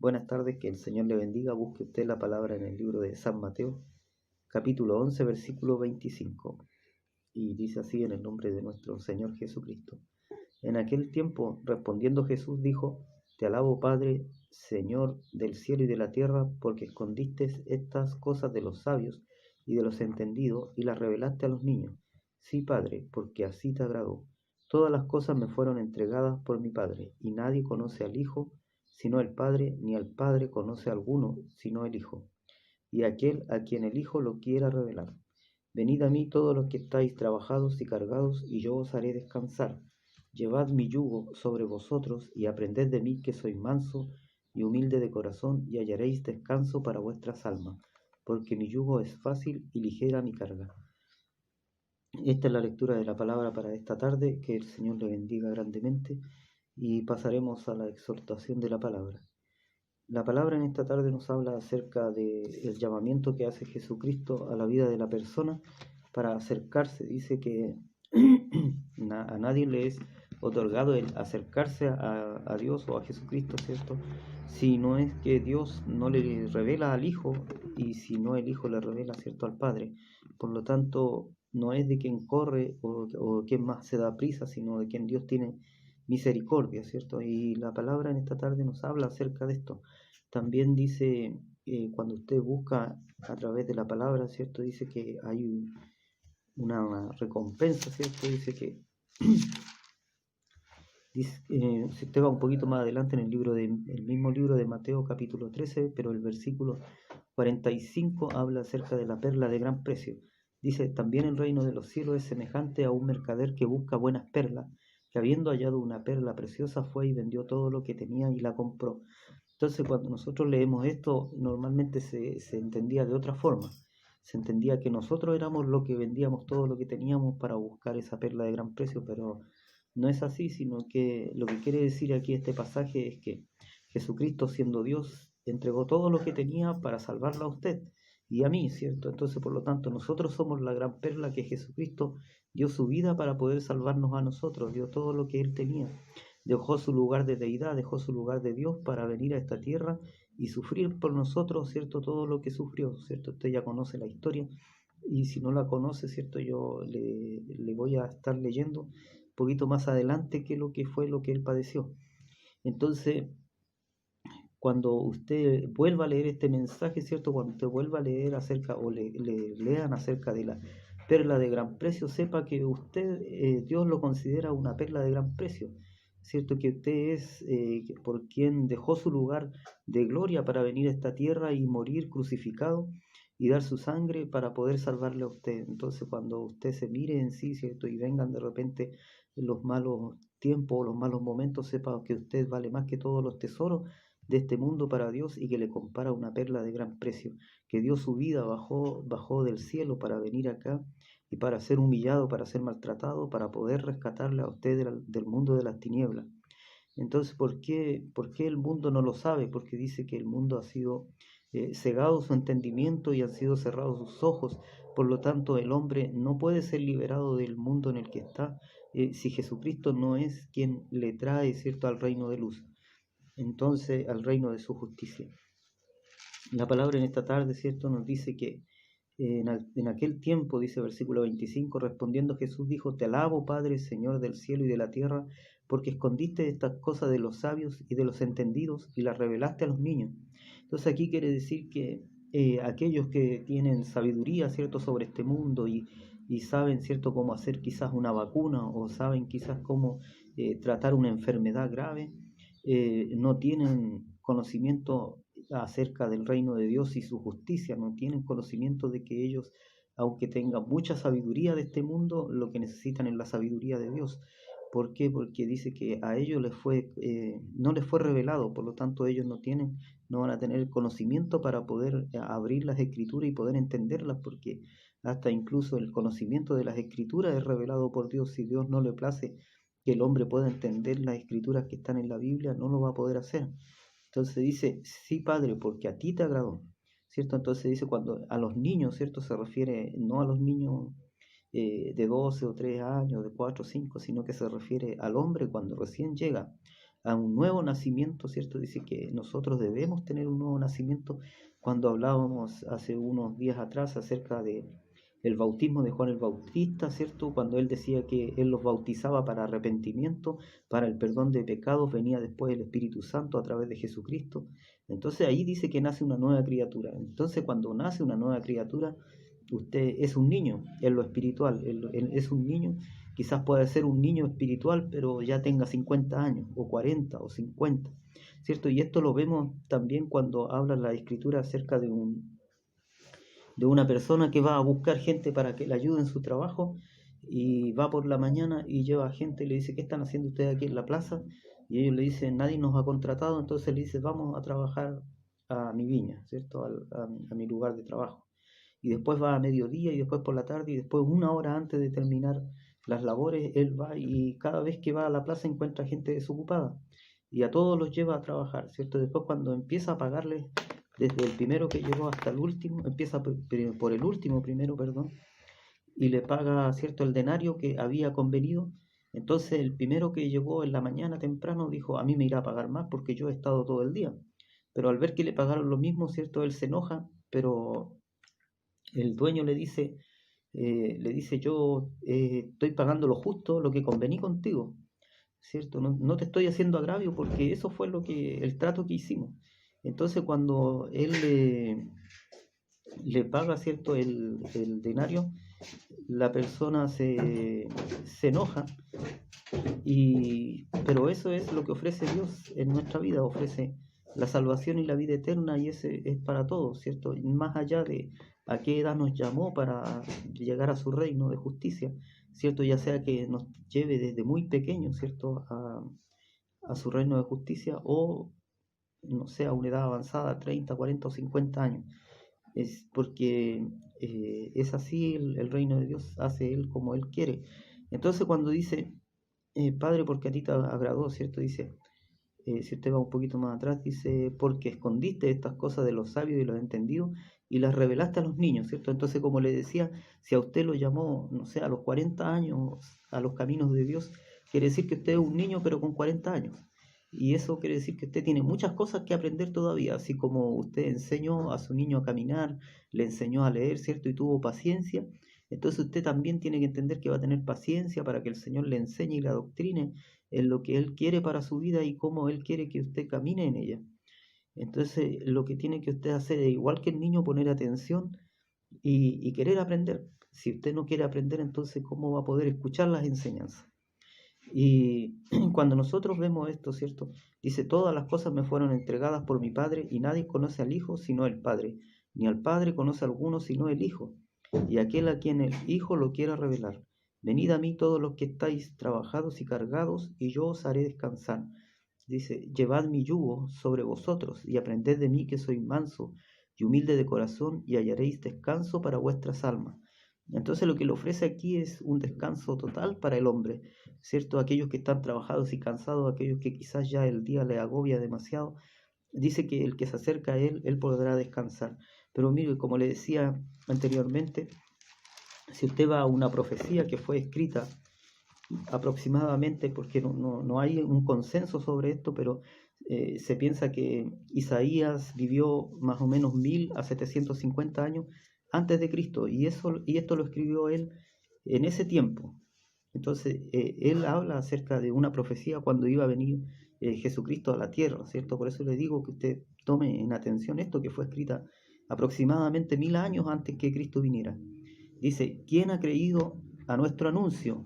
Buenas tardes, que el Señor le bendiga. Busque usted la palabra en el libro de San Mateo, capítulo 11, versículo 25. Y dice así en el nombre de nuestro Señor Jesucristo. En aquel tiempo, respondiendo Jesús, dijo: Te alabo, Padre, Señor del cielo y de la tierra, porque escondiste estas cosas de los sabios y de los entendidos y las revelaste a los niños. Sí, Padre, porque así te agradó. Todas las cosas me fueron entregadas por mi Padre, y nadie conoce al Hijo sino el Padre, ni al Padre conoce a alguno sino el Hijo, y aquel a quien el Hijo lo quiera revelar. Venid a mí todos los que estáis trabajados y cargados, y yo os haré descansar. Llevad mi yugo sobre vosotros, y aprended de mí, que soy manso y humilde de corazón, y hallaréis descanso para vuestras almas, porque mi yugo es fácil y ligera mi carga. Esta es la lectura de la palabra para esta tarde. Que el Señor le bendiga grandemente, y pasaremos a la exhortación de la palabra. La palabra en esta tarde nos habla acerca del llamamiento que hace Jesucristo a la vida de la persona para acercarse. Dice que a nadie le es otorgado el acercarse a Dios o a Jesucristo, ¿cierto? Si no es que Dios no le revela al Hijo, y si no el Hijo le revela, ¿cierto?, al Padre. Por lo tanto, no es de quien corre o quien más se da prisa, sino de quien Dios tiene misericordia, ¿cierto? Y la palabra en esta tarde nos habla acerca de esto. También dice, cuando usted busca a través de la palabra, ¿cierto? Dice que hay una recompensa, ¿cierto? Dice que, si usted va un poquito más adelante en el mismo libro de Mateo capítulo 13, pero el versículo 45 habla acerca de la perla de gran precio. Dice: también el reino de los cielos es semejante a un mercader que busca buenas perlas, que habiendo hallado una perla preciosa fue y vendió todo lo que tenía y la compró. Entonces, cuando nosotros leemos esto, normalmente se entendía de otra forma. Se entendía que nosotros éramos los que vendíamos todo lo que teníamos para buscar esa perla de gran precio, pero no es así, sino que lo que quiere decir aquí este pasaje es que Jesucristo, siendo Dios, entregó todo lo que tenía para salvarlo a usted y a mí, ¿cierto? Entonces, por lo tanto, nosotros somos la gran perla, que Jesucristo dio su vida para poder salvarnos a nosotros, dio todo lo que Él tenía. Dejó su lugar de deidad, dejó su lugar de Dios para venir a esta tierra y sufrir por nosotros, ¿cierto? Todo lo que sufrió, ¿cierto? Usted ya conoce la historia, y si no la conoce, ¿cierto? Yo le voy a estar leyendo un poquito más adelante qué es lo que fue lo que él padeció. Entonces, cuando usted vuelva a leer este mensaje, ¿cierto? Cuando usted vuelva a leer acerca o le lean acerca de la perla de gran precio, sepa que usted, Dios lo considera una perla de gran precio, ¿cierto? Que usted es por quien dejó su lugar de gloria para venir a esta tierra y morir crucificado y dar su sangre para poder salvarle a usted. Entonces, cuando usted se mire en sí, ¿cierto? Y vengan de repente los malos tiempos, los malos momentos, sepa que usted vale más que todos los tesoros de este mundo para Dios, y que le compara una perla de gran precio, que dio su vida, bajó del cielo para venir acá y para ser humillado, para ser maltratado, para poder rescatarle a usted del mundo de las tinieblas. Entonces, ¿por qué el mundo no lo sabe? Porque dice que el mundo ha sido cegado su entendimiento y han sido cerrados sus ojos. Por lo tanto, el hombre no puede ser liberado del mundo en el que está si Jesucristo no es quien le trae, ¿cierto?, al reino de luz, entonces al reino de su justicia. La palabra en esta tarde, ¿cierto?, nos dice que en aquel tiempo, dice versículo 25, respondiendo Jesús dijo: Te alabo, Padre, Señor del cielo y de la tierra, porque escondiste estas cosas de los sabios y de los entendidos y las revelaste a los niños. Entonces aquí quiere decir que aquellos que tienen sabiduría, ¿cierto?, sobre este mundo y saben, ¿cierto?, cómo hacer quizás una vacuna, o saben quizás cómo tratar una enfermedad grave, no tienen conocimiento acerca del reino de Dios y su justicia, no tienen conocimiento de que ellos, aunque tengan mucha sabiduría de este mundo, lo que necesitan es la sabiduría de Dios. ¿Por qué? Porque dice que a ellos no les fue revelado, por lo tanto ellos no van a tener el conocimiento para poder abrir las escrituras y poder entenderlas, porque hasta incluso el conocimiento de las escrituras es revelado por Dios. Si Dios no le place que el hombre pueda entender las escrituras que están en la Biblia, no lo va a poder hacer. Entonces dice: sí, Padre, porque a ti te agradó, ¿cierto? Entonces dice, cuando a los niños, ¿cierto?, se refiere no a los niños de 12 o 3 años, de 4 o 5, sino que se refiere al hombre cuando recién llega a un nuevo nacimiento, ¿cierto? Dice que nosotros debemos tener un nuevo nacimiento. Cuando hablábamos hace unos días atrás acerca de el bautismo de Juan el Bautista, ¿cierto? Cuando él decía que él los bautizaba para arrepentimiento, para el perdón de pecados, venía después el Espíritu Santo a través de Jesucristo. Entonces ahí dice que nace una nueva criatura. Entonces cuando nace una nueva criatura, usted es un niño en lo espiritual, él es un niño. Quizás pueda ser un niño espiritual, pero ya tenga 50 años, o 40, o 50, ¿cierto? Y esto lo vemos también cuando habla la Escritura acerca de una persona que va a buscar gente para que le ayude en su trabajo, y va por la mañana y lleva gente y le dice: ¿qué están haciendo ustedes aquí en la plaza? Y ellos le dicen: nadie nos ha contratado. Entonces le dice: vamos a trabajar a mi viña, ¿cierto? A mi lugar de trabajo. Y después va a mediodía, y después por la tarde, y después una hora antes de terminar las labores, él va, y cada vez que va a la plaza encuentra gente desocupada, y a todos los lleva a trabajar, ¿cierto? Después, cuando empieza a pagarles, desde el primero que llegó hasta el último, empieza por el último primero, perdón, y le paga, ¿cierto?, el denario que había convenido. Entonces el primero que llegó en la mañana temprano dijo: a mí me irá a pagar más porque yo he estado todo el día. Pero al ver que le pagaron lo mismo, ¿cierto?, él se enoja, pero el dueño le dice: yo estoy pagando lo justo, lo que convení contigo, ¿cierto? No, no te estoy haciendo agravio, porque eso fue el trato que hicimos. Entonces cuando él le paga, ¿cierto?, el denario, la persona se enoja, pero eso es lo que ofrece Dios en nuestra vida: ofrece la salvación y la vida eterna, y ese es para todos, ¿cierto? Más allá de a qué edad nos llamó para llegar a su reino de justicia, ¿cierto? Ya sea que nos lleve desde muy pequeños, ¿cierto?, a su reino de justicia, o no sé, a una edad avanzada, 30, 40 o 50 años. Es porque es así el reino de Dios, hace Él como Él quiere. Entonces cuando dice: Padre, porque a ti te agradó, ¿cierto? Dice, si usted va un poquito más atrás, dice: porque escondiste estas cosas de los sabios y los entendidos y las revelaste a los niños, ¿cierto? Entonces, como le decía, si a usted lo llamó, no sé, a los 40 años a los caminos de Dios, quiere decir que usted es un niño pero con 40 años. Y eso quiere decir que usted tiene muchas cosas que aprender todavía, así como usted enseñó a su niño a caminar, le enseñó a leer, ¿cierto? Y tuvo paciencia. Entonces usted también tiene que entender que va a tener paciencia para que el Señor le enseñe y le adoctrine en lo que Él quiere para su vida y cómo Él quiere que usted camine en ella. Entonces, lo que tiene que usted hacer es, igual que el niño, poner atención y querer aprender. Si usted no quiere aprender, entonces, ¿cómo va a poder escuchar las enseñanzas? Y cuando nosotros vemos esto, ¿cierto? Dice: todas las cosas me fueron entregadas por mi Padre, y nadie conoce al Hijo sino el Padre, ni al Padre conoce a alguno sino el Hijo, y aquel a quien el Hijo lo quiera revelar. Venid a mí todos los que estáis trabajados y cargados, y yo os haré descansar. Dice: llevad mi yugo sobre vosotros, y aprended de mí, que soy manso y humilde de corazón, y hallaréis descanso para vuestras almas. Entonces lo que le ofrece aquí es un descanso total para el hombre, ¿cierto? Aquellos que están trabajados y cansados, aquellos que quizás ya el día le agobia demasiado, dice que el que se acerca a él podrá descansar. Pero mire, como le decía anteriormente, si usted va a una profecía que fue escrita aproximadamente, porque no hay un consenso sobre esto, pero se piensa que Isaías vivió más o menos 1000 a 750 años antes de Cristo, y esto lo escribió él en ese tiempo. Entonces, él habla acerca de una profecía cuando iba a venir Jesucristo a la tierra, ¿cierto? Por eso le digo que usted tome en atención esto, que fue escrita aproximadamente 1000 años antes que Cristo viniera. Dice: ¿quién ha creído a nuestro anuncio?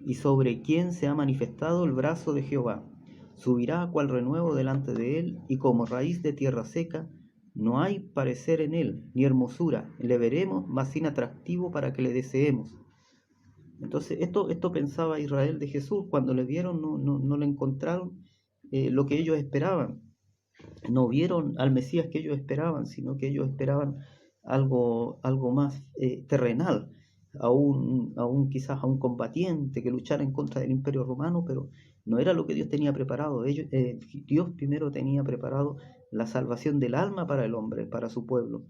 ¿Y sobre quién se ha manifestado el brazo de Jehová? Subirá cual renuevo delante de él, y como raíz de tierra seca. No hay parecer en él, ni hermosura. Le veremos, mas sin atractivo para que le deseemos. Entonces, esto pensaba Israel de Jesús. Cuando le vieron, no le encontraron lo que ellos esperaban. No vieron al Mesías que ellos esperaban, sino que ellos esperaban algo más terrenal, aún quizás a un combatiente que luchara en contra del Imperio Romano, pero no era lo que Dios tenía preparado. Dios primero tenía preparado la salvación del alma para el hombre, para su pueblo,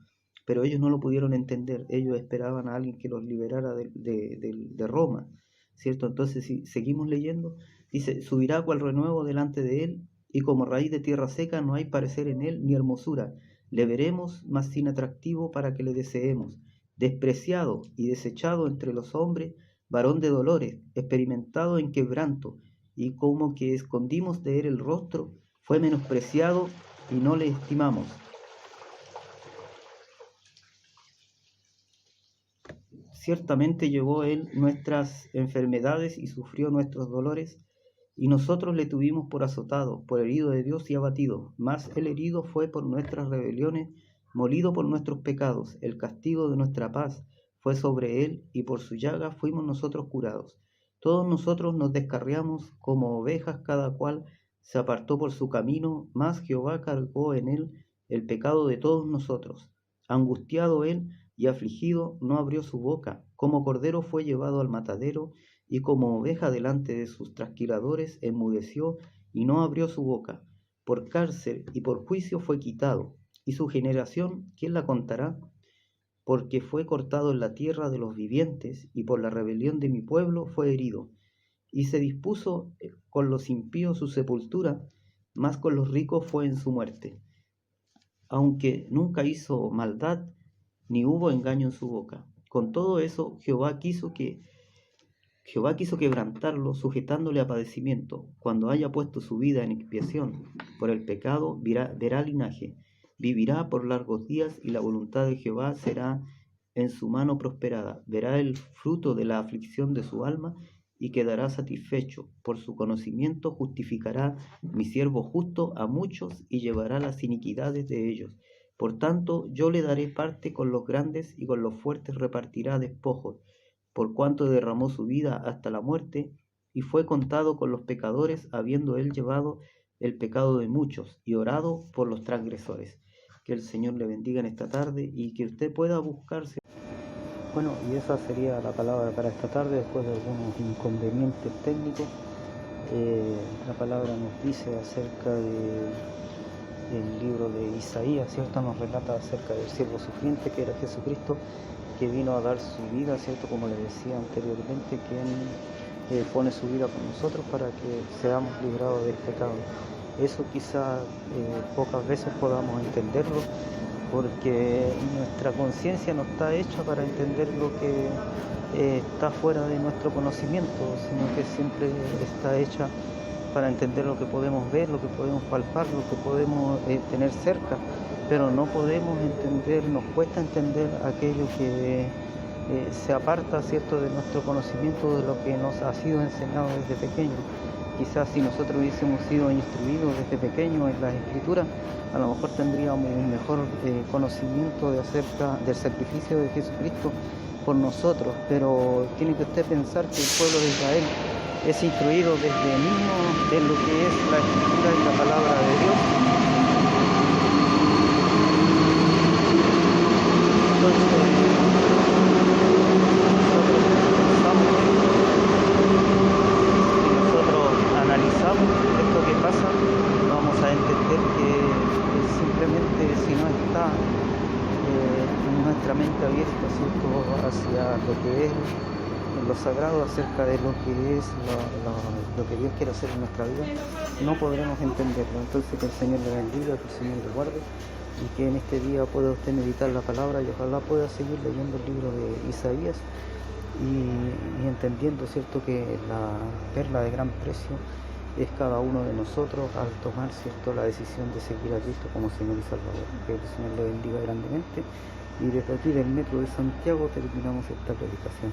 pero ellos no lo pudieron entender. Ellos esperaban a alguien que los liberara de Roma, ¿cierto? Entonces, si seguimos leyendo, Dice, subirá cual renuevo delante de él, y como raíz de tierra seca no hay parecer en él ni hermosura. Le veremos, mas sin atractivo para que le deseemos. Despreciado y desechado entre los hombres, varón de dolores, experimentado en quebranto, y como que escondimos de él el rostro, fue menospreciado y no le estimamos. Ciertamente llevó él nuestras enfermedades y sufrió nuestros dolores, y nosotros le tuvimos por azotado, por herido de Dios y abatido. Mas el herido fue por nuestras rebeliones, molido por nuestros pecados. El castigo de nuestra paz fue sobre él, y por su llaga fuimos nosotros curados. Todos nosotros nos descarriamos como ovejas, cada cual se apartó por su camino, mas Jehová cargó en él el pecado de todos nosotros. Angustiado él y afligido, no abrió su boca. Como cordero fue llevado al matadero, y como oveja delante de sus trasquiladores enmudeció y no abrió su boca. Por cárcel y por juicio fue quitado. Y su generación, ¿quién la contará? Porque fue cortado en la tierra de los vivientes, y por la rebelión de mi pueblo fue herido. Y se dispuso con los impíos su sepultura, mas con los ricos fue en su muerte. Aunque nunca hizo maldad, ni hubo engaño en su boca. Con todo eso, Jehová quiso quebrantarlo, sujetándole a padecimiento. Cuando haya puesto su vida en expiación por el pecado, verá linaje. Vivirá por largos días, y la voluntad de Jehová será en su mano prosperada. Verá el fruto de la aflicción de su alma, y quedará satisfecho. Por su conocimiento justificará mi siervo justo a muchos, y llevará las iniquidades de ellos. Por tanto, yo le daré parte con los grandes, y con los fuertes repartirá despojos. Por cuanto derramó su vida hasta la muerte, y fue contado con los pecadores, habiendo él llevado el pecado de muchos, y orado por los transgresores. Que el Señor le bendiga en esta tarde, y que usted pueda buscarse. Bueno, y esa sería la palabra para esta tarde, después de algunos inconvenientes técnicos. La palabra nos dice acerca del libro de Isaías, ¿cierto? Nos relata acerca del siervo sufriente que era Jesucristo, que vino a dar su vida, ¿cierto? Como le decía anteriormente, quien pone su vida por nosotros para que seamos librados del pecado. Eso quizá pocas veces podamos entenderlo, porque nuestra conciencia no está hecha para entender lo que está fuera de nuestro conocimiento, sino que siempre está hecha para entender lo que podemos ver, lo que podemos palpar, lo que podemos tener cerca, pero no podemos entender, nos cuesta entender aquello que se aparta, ¿cierto?, de nuestro conocimiento, de lo que nos ha sido enseñado desde pequeño. Quizás si nosotros hubiésemos sido instruidos desde pequeños en las Escrituras, a lo mejor tendríamos un mejor conocimiento acerca del sacrificio de Jesucristo por nosotros, pero tiene que usted pensar que el pueblo de Israel es instruido desde niño en lo que es la Escritura y la palabra de Dios. Nosotros analizamos esto que pasa, vamos a entender que simplemente si no está nuestra mente abierta, ¿cierto?, hacia lo que es lo sagrado, acerca de lo que es lo que Dios quiere hacer en nuestra vida, no podremos entenderlo. Entonces que el Señor le bendiga, que el Señor le guarde, y que en este día pueda usted meditar la palabra, y ojalá pueda seguir leyendo el libro de Isaías y entendiendo, ¿cierto?, que la perla de gran precio es cada uno de nosotros al tomar, ¿cierto?, la decisión de seguir a Cristo como Señor y Salvador. Que el Señor le bendiga grandemente, y desde aquí del Metro de Santiago terminamos esta predicación.